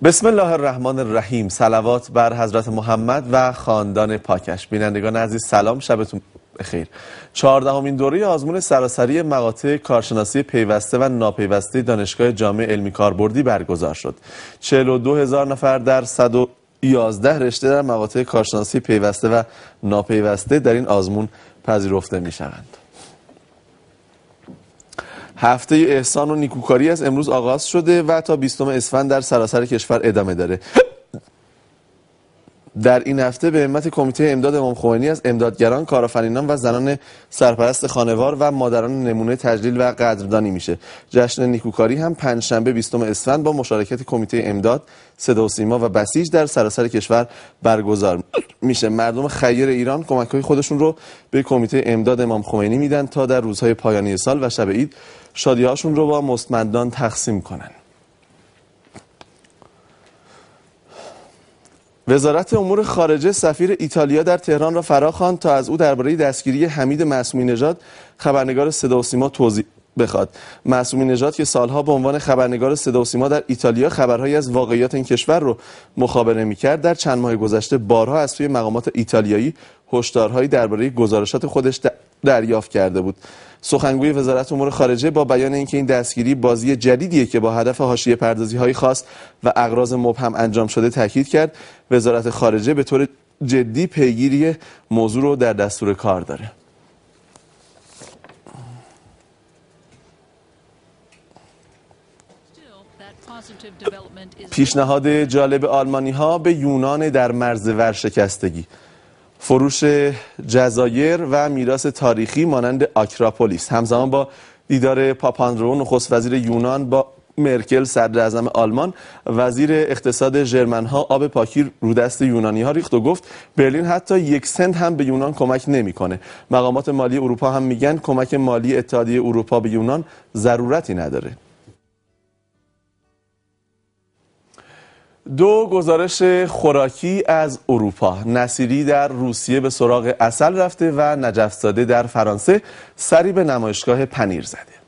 بسم الله الرحمن الرحیم. صلوات بر حضرت محمد و خاندان پاکش. بینندگان عزیز سلام، شبتون بخیر. 14مین دوره آزمون سراسری مقاطع کارشناسی پیوسته و ناپیوسته دانشگاه جامع علمی کاربردی برگزار شد. 42,000 نفر در 111 رشته در مقاطع کارشناسی پیوسته و ناپیوسته در این آزمون پذیرفته می شوند. هفته احسان و نیکوکاری از امروز آغاز شده و تا 20 اسفند در سراسر کشور ادامه داره. در این هفته به همت کمیته امداد امام خمینی از امدادگران، کارآفرینان و زنان سرپرست خانوار و مادران نمونه تجلیل و قدردانی میشه. جشن نیکوکاری هم پنجشنبه 20 اسفند با مشارکت کمیته امداد، صدا و سیما و بسیج در سراسر کشور برگزار میشه. مردم خیر ایران کمک‌های خودشون رو به کمیته امداد امام خمینی میدن تا در روزهای پایانی سال و شب عید شادی‌هاشون رو با مستمندان تقسیم کنن. وزارت امور خارجه سفیر ایتالیا در تهران را فراخواند تا از او درباره دستگیری حمید معصومی نژاد خبرنگار صدا و سیما توضیح بخواد. معصومی نژاد که سالها به عنوان خبرنگار صدا و سیما در ایتالیا خبرهایی از واقعیات این کشور رو مخابره می‌کرد، در چند ماه گذشته بارها از سوی مقامات ایتالیایی هشدارهایی درباره گزارشات خودش دریافت کرده بود. سخنگوی وزارت امور خارجه با بیان اینکه این دستگیری بازی جدیدیه که با هدف حاشیه پردازی‌های خاص و اغراض مبهم انجام شده تاکید کرد. وزارت خارجه به طور جدی پیگیری موضوع رو در دستور کار داره. پیشنهاد جالب آلمانی‌ها به یونان در مرز ورشکستگی، فروش جزایر و میراث تاریخی مانند آکراپولیس. همزمان با دیدار پاپاندرو نخست وزیر یونان با مرکل صدر اعظم آلمان، وزیر اقتصاد ژرمن‌ها آب پاکی رو دست یونانی‌ها ریخت و گفت برلین حتی 1 سنت هم به یونان کمک نمی‌کنه. مقامات مالی اروپا هم میگن کمک مالی اتحادیه اروپا به یونان ضرورتی نداره. 2 گزارش خوراکی از اروپا. نصیری در روسیه به سراغ عسل رفته و نجف‌زاده در فرانسه سری به نمایشگاه پنیر زده.